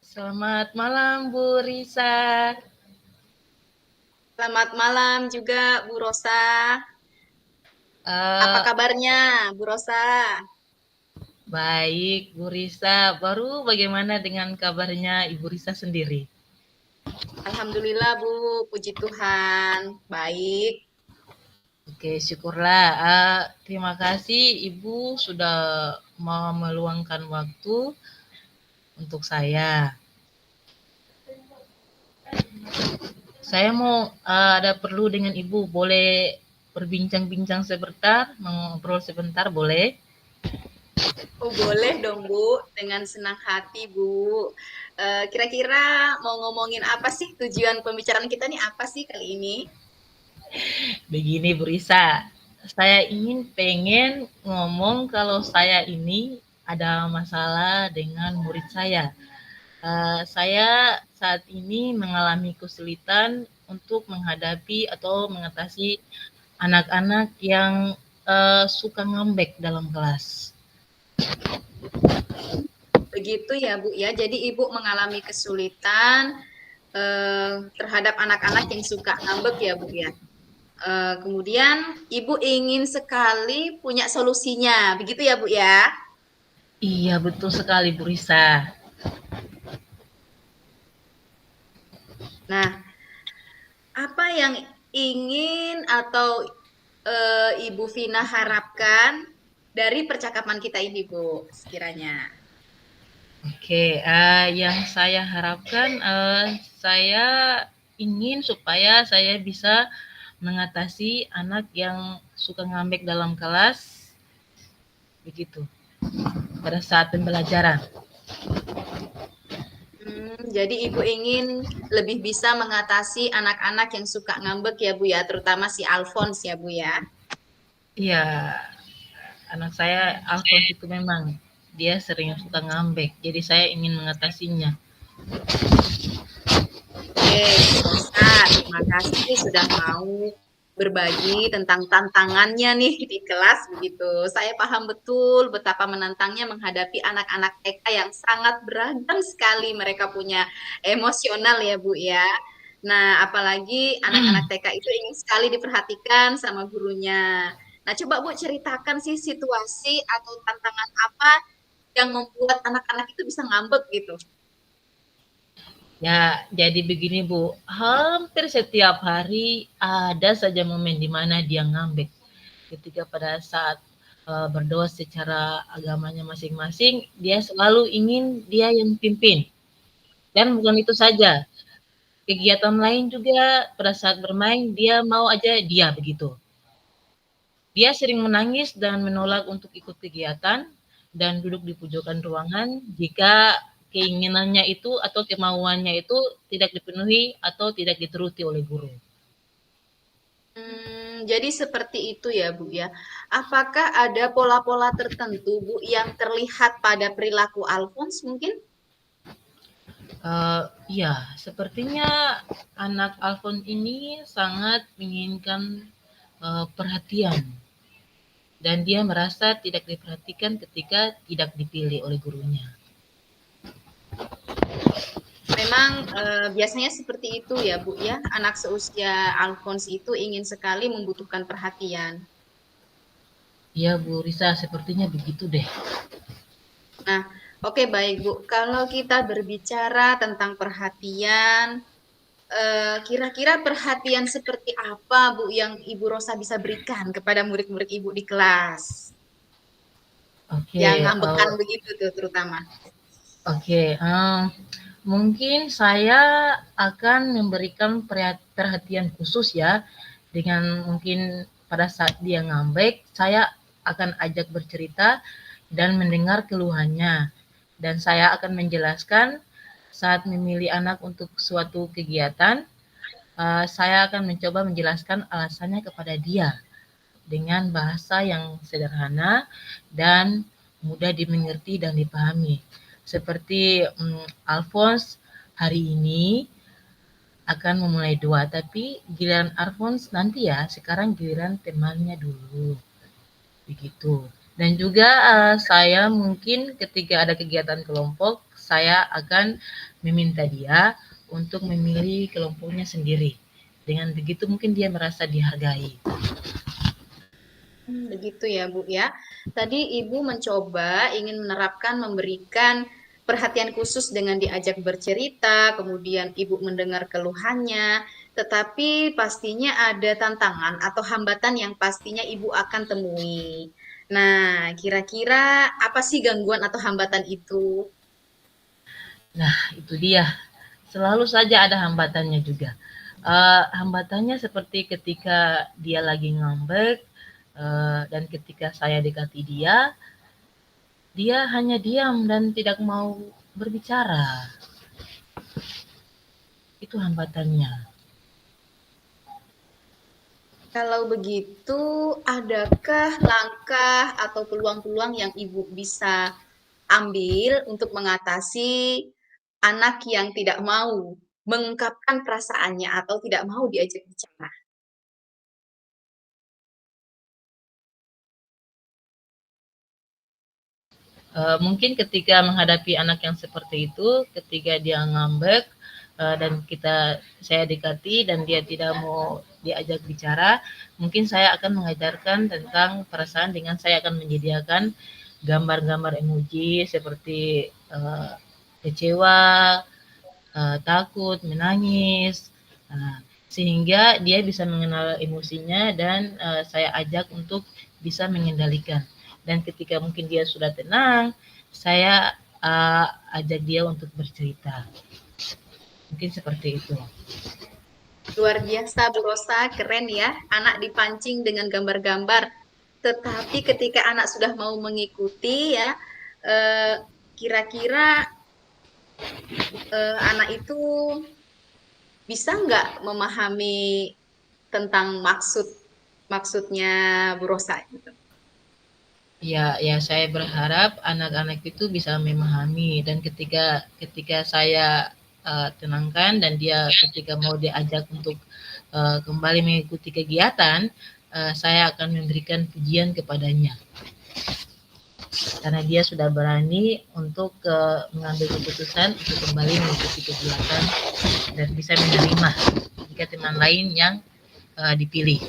Selamat malam Bu Risa. Selamat malam juga Bu Rosa. Apa Eh, kabarnya Bu Rosa? Baik Bu Risa. Baru bagaimana dengan kabarnya Ibu Risa sendiri? Alhamdulillah Bu, puji Tuhan. Baik. Oke, syukurlah. Terima kasih Ibu sudah mau meluangkan waktu untuk saya. Saya mau ada perlu dengan Ibu. Boleh berbincang-bincang sebentar, mengobrol sebentar, boleh? Oh boleh dong Bu, dengan senang hati Bu. Kira-kira mau ngomongin apa sih tujuan pembicaraan kita nih apa sih kali ini? Begini Bu Risa, saya pengen ngomong kalau saya ini ada masalah dengan murid saya. Saya saat ini mengalami kesulitan untuk menghadapi atau mengatasi anak-anak yang suka ngambek dalam kelas. Begitu ya Bu ya. Jadi Ibu mengalami kesulitan terhadap anak-anak yang suka ngambek ya Bu ya. Kemudian Ibu ingin sekali punya solusinya, begitu ya Bu ya? Iya betul sekali Bu Risa. Nah, apa yang ingin atau Ibu Vina harapkan dari percakapan kita ini, Bu, sekiranya? Oke, yang saya harapkan saya ingin supaya saya bisa mengatasi anak yang suka ngambek dalam kelas begitu pada saat pembelajaran. Jadi Ibu ingin lebih bisa mengatasi anak-anak yang suka ngambek ya, Bu ya, terutama si Alphonse ya, Bu ya. Iya, anak saya Alphonse itu memang dia sering suka ngambek, jadi saya ingin mengatasinya. Oke, Bu Rosa, terima kasih sudah mau berbagi tentang tantangannya nih di kelas begitu. Saya paham betul betapa menantangnya menghadapi anak-anak TK yang sangat beragam sekali mereka punya emosional ya Bu ya. Nah, apalagi anak-anak TK itu ingin sekali diperhatikan sama gurunya. Nah, coba Bu ceritakan sih situasi atau tantangan apa yang membuat anak-anak itu bisa ngambek gitu. Ya, jadi begini Bu, hampir setiap hari ada saja momen di mana dia ngambek. Ketika pada saat berdoa secara agamanya masing-masing, dia selalu ingin dia yang pimpin. Dan bukan itu saja, kegiatan lain juga pada saat bermain dia mau aja dia begitu. Dia sering menangis dan menolak untuk ikut kegiatan dan duduk di pojokan ruangan jika keinginannya itu atau kemauannya itu tidak dipenuhi atau tidak dituruti oleh guru. Jadi seperti itu ya, Bu ya. Apakah ada pola-pola tertentu, Bu, yang terlihat pada perilaku Alphonse mungkin? Iya, sepertinya anak Alfon ini sangat menginginkan perhatian dan dia merasa tidak diperhatikan ketika tidak dipilih oleh gurunya. Memang biasanya seperti itu ya, Bu ya. Anak seusia Alphonse itu ingin sekali membutuhkan perhatian. Iya Bu Risa, sepertinya begitu deh. Nah, oke baik, Bu. Kalau kita berbicara tentang perhatian, kira-kira perhatian seperti apa, Bu, yang Ibu Rosa bisa berikan kepada murid-murid Ibu di kelas? Yang Oke, ngambekan begitu tuh terutama. oke. Mungkin saya akan memberikan perhatian khusus ya, dengan mungkin pada saat dia ngambek, saya akan ajak bercerita dan mendengar keluhannya. Dan saya akan menjelaskan saat memilih anak untuk suatu kegiatan, saya akan mencoba menjelaskan alasannya kepada dia dengan bahasa yang sederhana dan mudah dimengerti dan dipahami. Seperti Alphonse hari ini akan memulai doa, tapi giliran Alphonse nanti ya, sekarang giliran temannya dulu, begitu. Dan juga saya mungkin ketika ada kegiatan kelompok, saya akan meminta dia untuk memilih kelompoknya sendiri. Dengan begitu mungkin dia merasa dihargai. Begitu ya, Bu, ya. Tadi Ibu mencoba ingin menerapkan memberikan perhatian khusus dengan diajak bercerita, kemudian Ibu mendengar keluhannya, tetapi pastinya ada tantangan atau hambatan yang pastinya Ibu akan temui. Nah, kira-kira apa sih gangguan atau hambatan itu? Nah, itu dia. Selalu saja ada hambatannya juga. Hambatannya seperti ketika dia lagi ngambek, dan ketika saya dekati dia, dia hanya diam dan tidak mau berbicara. Itu hambatannya. Kalau begitu, adakah langkah atau peluang-peluang yang Ibu bisa ambil untuk mengatasi anak yang tidak mau mengungkapkan perasaannya atau tidak mau diajak bicara? Mungkin ketika menghadapi anak yang seperti itu, ketika dia ngambek, dan saya dekati dan dia tidak mau diajak bicara, mungkin saya akan mengajarkan tentang perasaan dengan saya akan menyediakan gambar-gambar emoji seperti kecewa, takut, menangis, sehingga dia bisa mengenal emosinya dan saya ajak untuk bisa mengendalikan. Dan ketika mungkin dia sudah tenang, saya ajak dia untuk bercerita. Mungkin seperti itu. Luar biasa, Bu Rosa, keren ya. Anak dipancing dengan gambar-gambar. Tetapi ketika anak sudah mau mengikuti ya, eh, kira-kira anak itu bisa nggak memahami tentang maksudnya Bu Rosa gitu? Ya, saya berharap anak-anak itu bisa memahami dan ketika saya tenangkan dan dia ketika mau diajak untuk kembali mengikuti kegiatan, saya akan memberikan pujian kepadanya karena dia sudah berani untuk mengambil keputusan untuk kembali mengikuti kegiatan dan bisa menerima jika teman lain yang dipilih.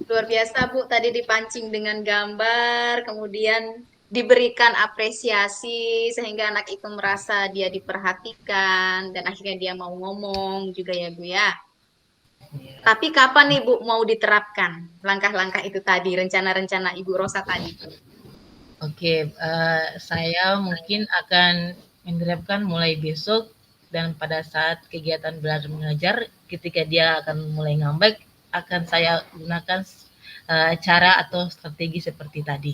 Luar biasa, Bu. Tadi dipancing dengan gambar, kemudian diberikan apresiasi sehingga anak itu merasa dia diperhatikan dan akhirnya dia mau ngomong juga ya, Bu ya. Tapi kapan nih, Bu, mau diterapkan langkah-langkah itu tadi, rencana-rencana Ibu Rosa tadi? Oke, saya mungkin akan menerapkan mulai besok dan pada saat kegiatan belajar mengajar ketika dia akan mulai ngambek akan saya gunakan cara atau strategi seperti tadi.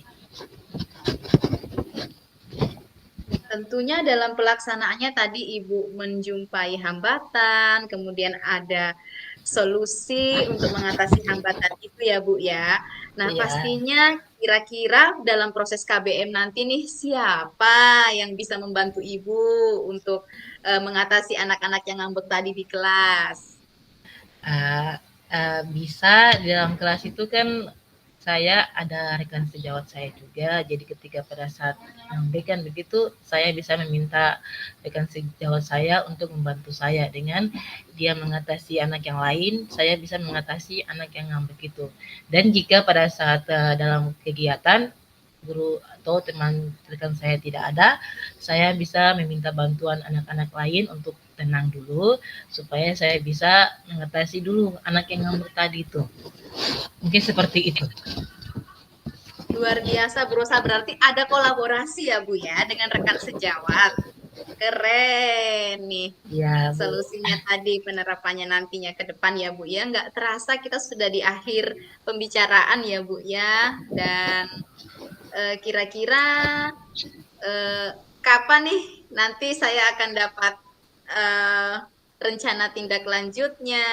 Tentunya dalam pelaksanaannya tadi Ibu menjumpai hambatan, kemudian ada solusi untuk mengatasi hambatan itu ya Bu ya. Nah Ya, pastinya kira-kira dalam proses KBM nanti nih siapa yang bisa membantu Ibu untuk mengatasi anak-anak yang ngambek tadi di kelas? uh, bisa di dalam kelas itu kan saya ada rekan sejawat saya juga, jadi ketika pada saat ngambek kan begitu, saya bisa meminta rekan sejawat saya untuk membantu saya dengan dia mengatasi anak yang lain, saya bisa mengatasi anak yang ngambek itu. Dan jika pada saat dalam kegiatan guru atau teman rekan saya tidak ada, saya bisa meminta bantuan anak-anak lain untuk tenang dulu supaya saya bisa mengatasi dulu anak yang ngambek tadi itu. Mungkin seperti itu. Luar biasa berusaha berarti ada kolaborasi ya Bu ya dengan rekan sejawat. Keren nih. Ya, Bu. Solusinya tadi penerapannya nantinya ke depan ya Bu ya. Nggak terasa kita sudah di akhir pembicaraan ya Bu ya. Dan kira-kira kapan nih nanti saya akan dapat eh, rencana tindak lanjutnya,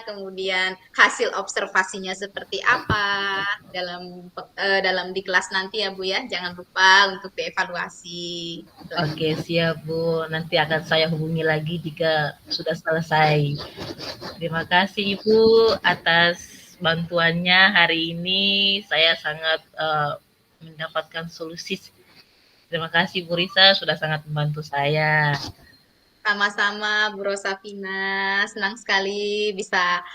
kemudian hasil observasinya seperti apa dalam di kelas nanti ya Bu ya. Jangan lupa untuk dievaluasi. Oke, siap, Bu. Nanti akan saya hubungi lagi jika sudah selesai. Terima kasih, Ibu, atas bantuannya hari ini. Saya sangat mendapatkan solusi Terima kasih Bu Risa sudah sangat membantu saya. Sama-sama Bu Rosafina, senang sekali bisa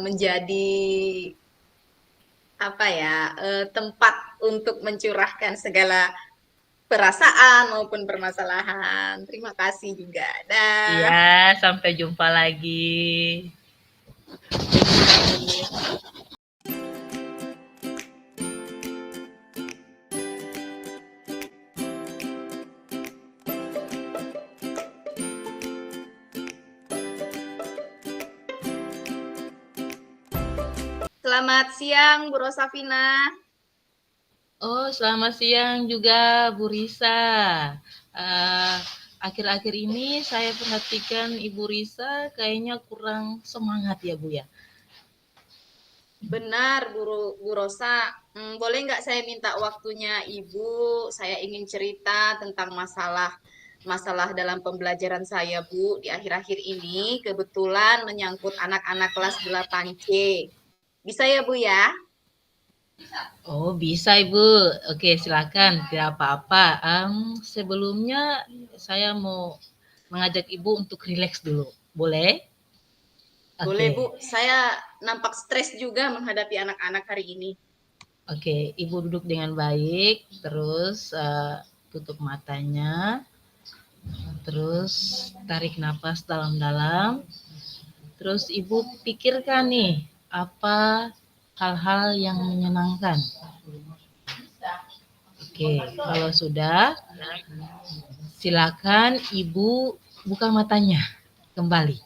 menjadi apa ya tempat untuk mencurahkan segala perasaan maupun permasalahan. Terima kasih juga. Iya, Dah. sampai jumpa lagi. Ya, Bu. Selamat siang, Bu Rosafina. Oh, selamat siang juga Bu Risa. Akhir-akhir ini saya perhatikan Ibu Risa kayaknya kurang semangat ya Bu ya. Benar, Bu Rosa. Boleh nggak saya minta waktunya Ibu? Saya ingin cerita tentang masalah dalam pembelajaran saya, Bu, di akhir-akhir ini. Kebetulan menyangkut anak-anak kelas 8C. Bisa ya, Bu ya? Oh, bisa Ibu. Oke, silakan. Tidak apa-apa. Sebelumnya saya mau mengajak Ibu untuk rileks dulu. Boleh? Boleh, Oke. Bu. Saya nampak stres juga menghadapi anak-anak hari ini. Oke, Ibu duduk dengan baik, terus tutup matanya, terus tarik napas dalam-dalam, terus Ibu pikirkan nih, apa hal-hal yang menyenangkan. Oke, kalau sudah, silakan Ibu buka matanya kembali.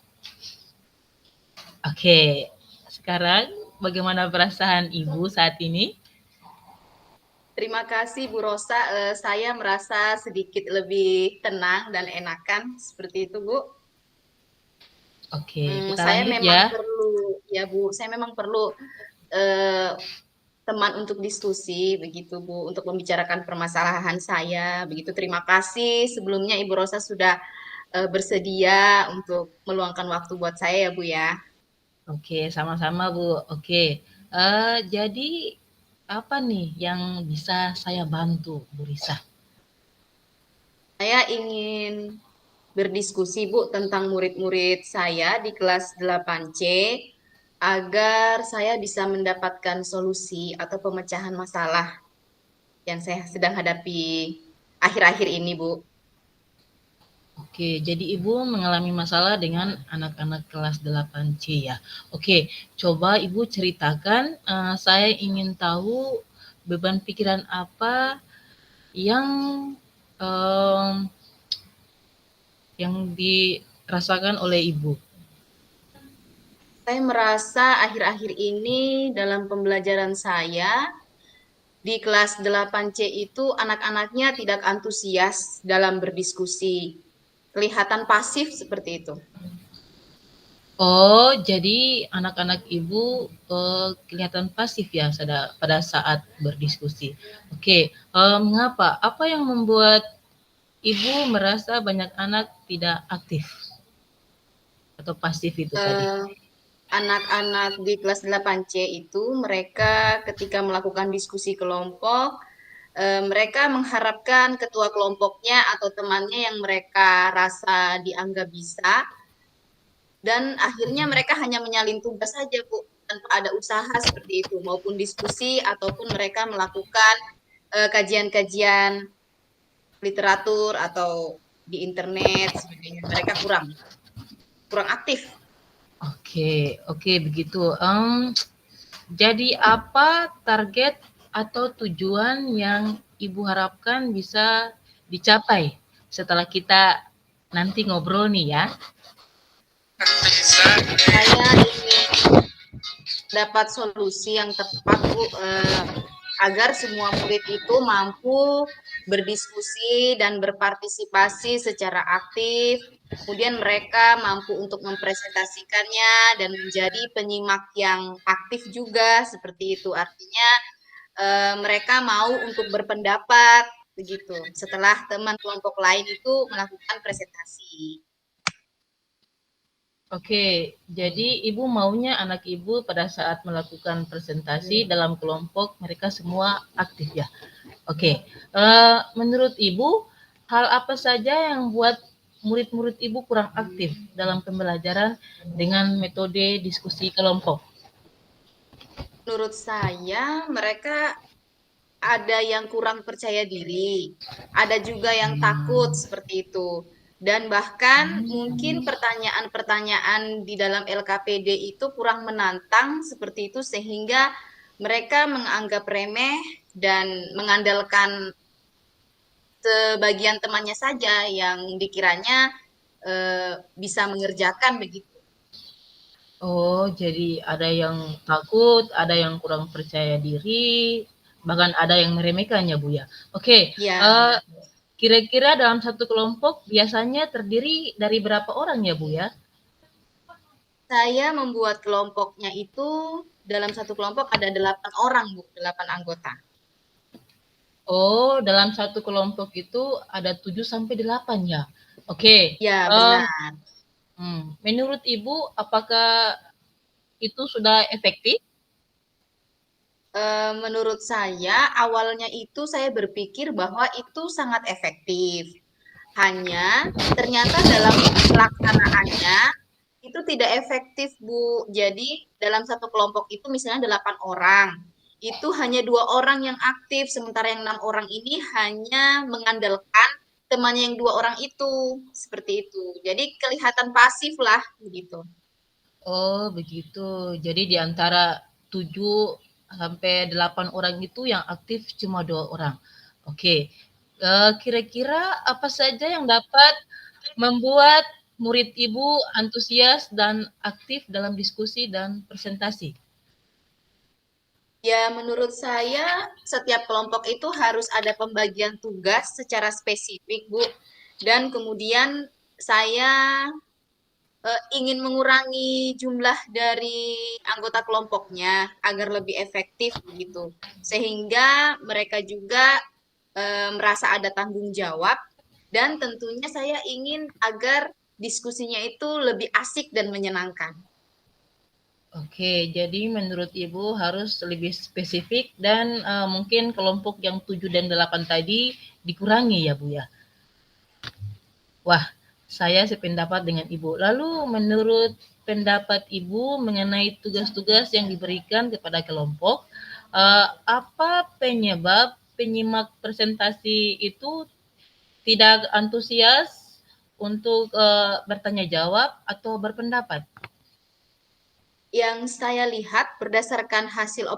Oke, sekarang bagaimana perasaan Ibu saat ini? Terima kasih, Bu Rosa. Saya merasa sedikit lebih tenang dan enakan seperti itu, Bu. Oke, kita Saya lanjut memang ya. perlu, ya Bu, saya memang perlu eh, teman untuk diskusi, begitu Bu, untuk membicarakan permasalahan saya. Begitu, terima kasih. Sebelumnya Ibu Rosa sudah bersedia untuk meluangkan waktu buat saya ya Bu ya. Oke, sama-sama Bu. Oke, jadi apa nih yang bisa saya bantu, Bu Risa? Saya ingin berdiskusi Bu tentang murid-murid saya di kelas 8C agar saya bisa mendapatkan solusi atau pemecahan masalah yang saya sedang hadapi akhir-akhir ini, Bu. Oke, jadi Ibu mengalami masalah dengan anak-anak kelas 8C ya. Oke, coba Ibu ceritakan, saya ingin tahu beban pikiran apa yang em, yang dirasakan oleh Ibu. Saya merasa akhir-akhir ini dalam pembelajaran saya di kelas 8C itu anak-anaknya tidak antusias dalam berdiskusi. Kelihatan pasif seperti itu. Oh, jadi anak-anak Ibu kelihatan pasif ya pada saat berdiskusi. Oke, mengapa? Apa yang membuat Ibu merasa banyak anak tidak aktif atau pasif itu tadi? Eh, Anak-anak di kelas 8C itu mereka ketika melakukan diskusi kelompok, mereka mengharapkan ketua kelompoknya atau temannya yang mereka rasa dianggap bisa, dan akhirnya mereka hanya menyalin tugas saja, Bu, tanpa ada usaha seperti itu, maupun diskusi ataupun mereka melakukan kajian-kajian literatur atau di internet sebagainya. Mereka kurang kurang aktif. Oke, oke begitu. Jadi apa target atau tujuan yang Ibu harapkan bisa dicapai setelah kita nanti ngobrol nih ya? Saya ingin dapat solusi yang tepat, Bu, agar semua murid itu mampu berdiskusi dan berpartisipasi secara aktif. Kemudian mereka mampu untuk mempresentasikannya dan menjadi penyimak yang aktif juga seperti itu. Artinya mereka mau untuk berpendapat begitu. Setelah teman kelompok lain itu melakukan presentasi. Oke, jadi Ibu maunya anak Ibu pada saat melakukan presentasi dalam kelompok mereka semua aktif ya? Oke, menurut Ibu, hal apa saja yang buat murid-murid Ibu kurang aktif dalam pembelajaran dengan metode diskusi kelompok? Menurut saya, mereka ada yang kurang percaya diri, ada juga yang takut Hmm, seperti itu. Dan bahkan mungkin hmm. pertanyaan-pertanyaan di dalam LKPD itu kurang menantang seperti itu sehingga mereka menganggap remeh dan mengandalkan sebagian temannya saja yang dikiranya bisa mengerjakan begitu. Oh, jadi ada yang takut, ada yang kurang percaya diri, bahkan ada yang meremehkan ya, Bu, ya? Oke, Ya, benar. kira-kira dalam satu kelompok biasanya terdiri dari berapa orang ya, Bu, ya? Saya membuat kelompoknya itu dalam satu kelompok ada 8 orang, Bu, 8 anggota. Oh, dalam satu kelompok itu ada 7 sampai 8 ya? Oke, Ya, eee, benar. menurut Ibu apakah itu sudah efektif? Menurut saya, awalnya itu saya berpikir bahwa itu sangat efektif. Hanya ternyata dalam pelaksanaannya itu tidak efektif, Bu. Jadi dalam satu kelompok itu misalnya 8 orang, itu hanya 2 orang yang aktif, sementara yang 6 orang ini hanya mengandalkan temannya yang 2 orang itu, seperti itu. Jadi kelihatan pasif lah, begitu. Oh, begitu. Jadi di antara 7 sampai 8 orang itu yang aktif cuma 2 orang. Oke, kira-kira apa saja yang dapat membuat murid Ibu antusias dan aktif dalam diskusi dan presentasi? Ya, menurut saya setiap kelompok itu harus ada pembagian tugas secara spesifik, Bu. Dan kemudian saya ingin mengurangi jumlah dari anggota kelompoknya agar lebih efektif begitu. Sehingga mereka juga merasa ada tanggung jawab dan tentunya saya ingin agar diskusinya itu lebih asik dan menyenangkan. Oke, jadi menurut Ibu harus lebih spesifik dan, mungkin kelompok yang 7 dan 8 tadi dikurangi ya, Bu, ya? Wah, saya sependapat dengan Ibu. Lalu menurut pendapat Ibu mengenai tugas-tugas yang diberikan kepada kelompok, apa penyebab penyimak presentasi itu tidak antusias untuk, bertanya jawab atau berpendapat? Yang saya lihat berdasarkan hasil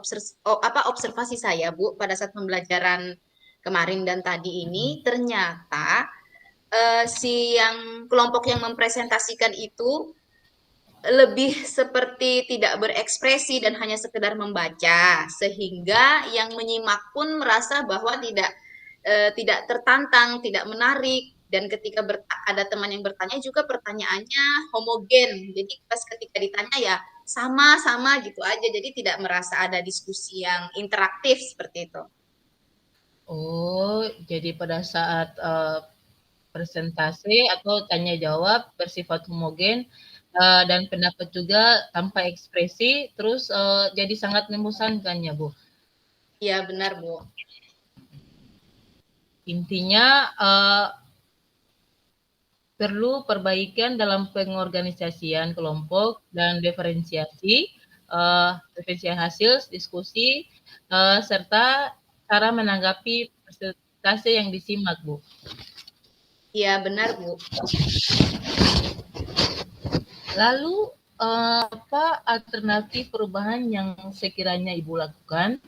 observasi saya, Bu, pada saat pembelajaran kemarin dan tadi ini, ternyata si yang kelompok yang mempresentasikan itu lebih seperti tidak berekspresi dan hanya sekedar membaca, sehingga yang menyimak pun merasa bahwa tidak tertantang, tidak menarik, dan ketika ada teman yang bertanya juga pertanyaannya homogen. Jadi pas ketika ditanya ya sama-sama gitu aja. Jadi tidak merasa ada diskusi yang interaktif seperti itu. Oh, jadi pada saat, presentasi atau tanya jawab bersifat homogen, dan pendapat juga tanpa ekspresi, terus, jadi sangat membosankan ya, Bu? Iya benar, Bu. Intinya, perlu perbaikan dalam pengorganisasian kelompok dan diferensiasi hasil diskusi, serta cara menanggapi presentasi yang disimak, Bu. Iya benar, Bu. Lalu, apa alternatif perubahan yang sekiranya Ibu lakukan,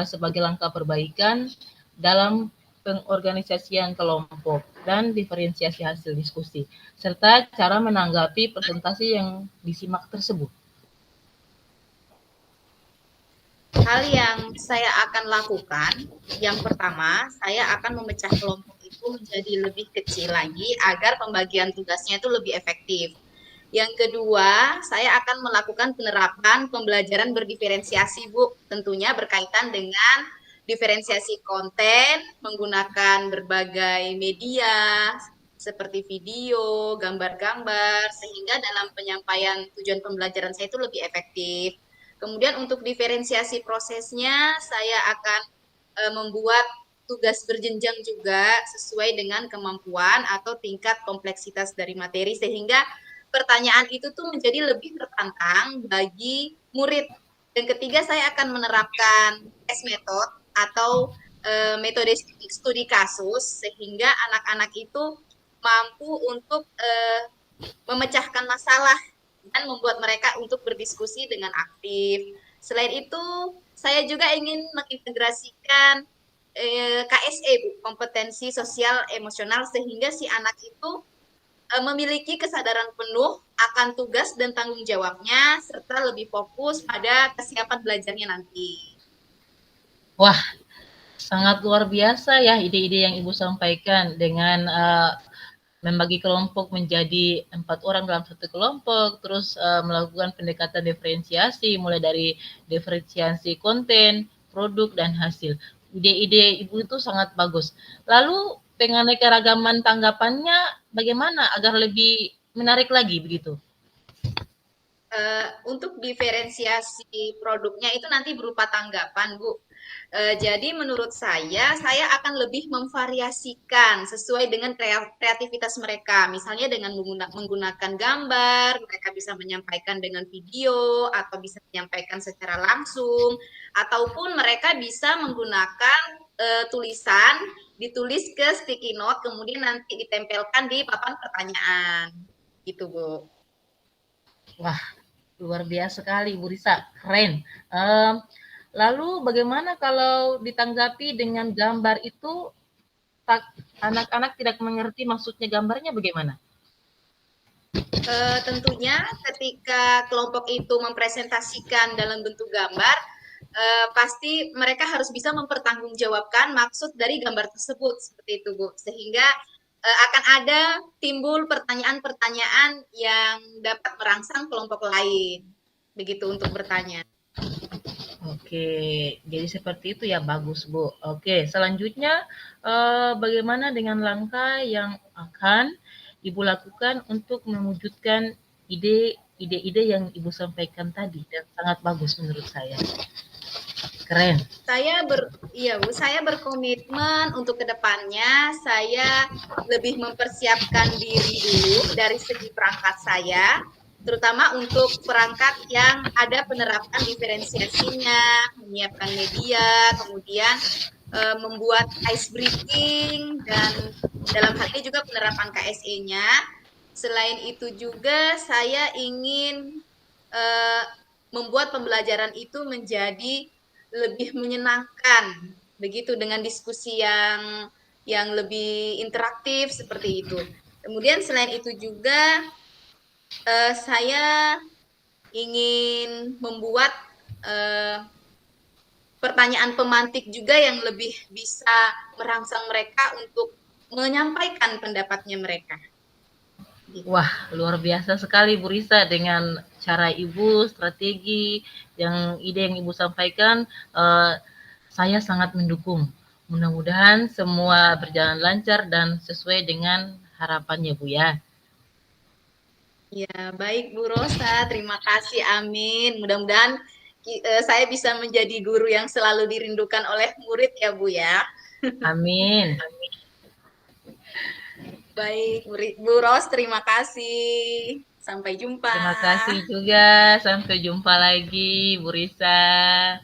sebagai langkah perbaikan dalam pengorganisasian kelompok dan diferensiasi hasil diskusi, serta cara menanggapi presentasi yang disimak tersebut? Hal yang saya akan lakukan, yang pertama, saya akan memecah kelompok itu menjadi lebih kecil lagi agar pembagian tugasnya itu lebih efektif. Yang kedua, saya akan melakukan penerapan pembelajaran berdiferensiasi, Bu. Tentunya berkaitan dengan diferensiasi konten, menggunakan berbagai media seperti video, gambar-gambar, sehingga dalam penyampaian tujuan pembelajaran saya itu lebih efektif. Kemudian untuk diferensiasi prosesnya, saya akan membuat tugas berjenjang juga sesuai dengan kemampuan atau tingkat kompleksitas dari materi sehingga pertanyaan itu tuh menjadi lebih tertantang bagi murid. Dan ketiga, saya akan menerapkan tes metode atau metode studi kasus sehingga anak-anak itu mampu untuk memecahkan masalah dan membuat mereka untuk berdiskusi dengan aktif. Selain itu, saya juga ingin mengintegrasikan KSE, Bu, kompetensi sosial emosional, sehingga si anak itu memiliki kesadaran penuh akan tugas dan tanggung jawabnya, serta lebih fokus pada kesiapan belajarnya nanti. Wah, sangat luar biasa ya ide-ide yang Ibu sampaikan dengan membagi kelompok menjadi 4 orang dalam satu kelompok, terus melakukan pendekatan diferensiasi mulai dari diferensiasi konten, produk, dan hasil. Ide-ide Ibu itu sangat bagus. Lalu penganekaragaman tanggapannya bagaimana agar lebih menarik lagi begitu? Untuk diferensiasi produknya itu nanti berupa tanggapan, Bu. Jadi menurut saya akan lebih memvariasikan sesuai dengan kreativitas mereka. Misalnya dengan menggunakan gambar, mereka bisa menyampaikan dengan video, atau bisa menyampaikan secara langsung, ataupun mereka bisa menggunakan tulisan, ditulis ke sticky note, kemudian nanti ditempelkan di papan pertanyaan. Gitu, Bu. Wah, luar biasa sekali Bu Risa, keren. Lalu bagaimana kalau ditanggapi dengan gambar itu anak-anak tidak mengerti maksudnya gambarnya bagaimana? Tentunya ketika kelompok itu mempresentasikan dalam bentuk gambar, pasti mereka harus bisa mempertanggungjawabkan maksud dari gambar tersebut seperti itu, Bu. Sehingga akan ada timbul pertanyaan-pertanyaan yang dapat merangsang kelompok lain. Begitu untuk bertanya. Oke, jadi seperti itu ya, bagus Bu. Oke, selanjutnya bagaimana dengan langkah yang akan Ibu lakukan untuk mewujudkan ide-ide yang Ibu sampaikan tadi dan sangat bagus menurut saya. Keren. Iya Bu, saya berkomitmen untuk kedepannya saya lebih mempersiapkan diri dulu dari segi perangkat saya, terutama untuk perangkat yang ada penerapan diferensiasinya, menyiapkan media, kemudian membuat ice breaking, dan dalam hal ini juga penerapan KSE-nya. Selain itu juga saya ingin membuat pembelajaran itu menjadi lebih menyenangkan, begitu, dengan diskusi yang lebih interaktif seperti itu. Kemudian selain itu juga saya ingin membuat pertanyaan pemantik juga yang lebih bisa merangsang mereka untuk menyampaikan pendapatnya mereka. Wah, luar biasa sekali Bu Risa dengan cara Ibu, strategi, ide yang Ibu sampaikan, saya sangat mendukung. Mudah-mudahan semua berjalan lancar dan sesuai dengan harapannya Bu ya. Ya, baik Bu Rosa, terima kasih, amin. Mudah-mudahan saya bisa menjadi guru yang selalu dirindukan oleh murid ya Bu ya. Amin. Baik, Bu Ros, terima kasih. Sampai jumpa. Terima kasih juga. Sampai jumpa lagi Bu Risa.